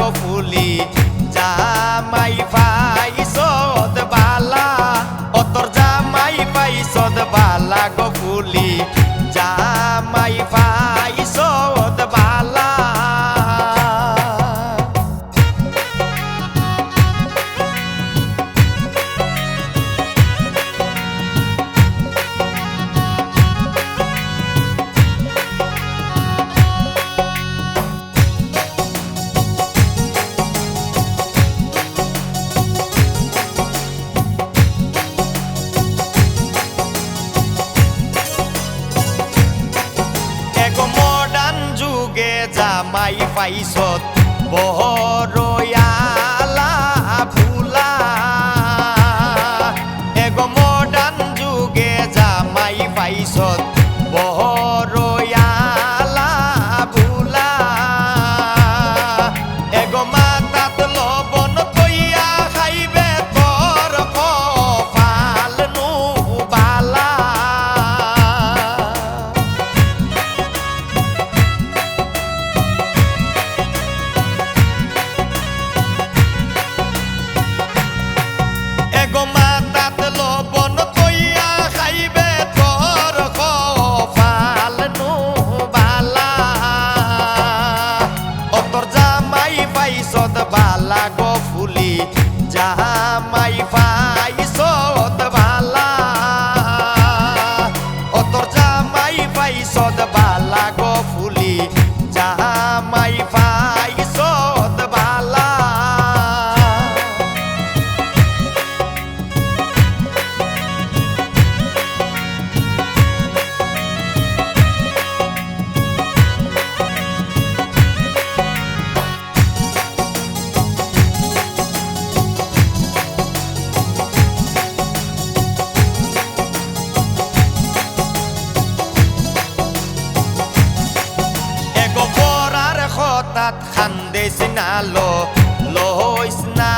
গো ফুলি জামাই পাইছত বালা ও তোর জামাই পাইছত বালা গো ফুলি জামাই পাইছত বালা জামাই পাইছত বহরয়ালা ভুলা এগো মডার্ন যুগে জামাই পাইছত বহরয়ালা ভুলা এগো মাতাত লবণ কইয়া খাইবে তোর কপাল নু বালা এগো মাতাত লবণ কইয়া খাইবে তোর কপাল নু বালা ও তোর জামাই পাইছত বালা গো ফুলি জামাই পাইছত বালা ও তোর জামাই পাইছত বালা গো ফুলি জামাই পাইছত বালা তাত খান্দেছ না লইছ না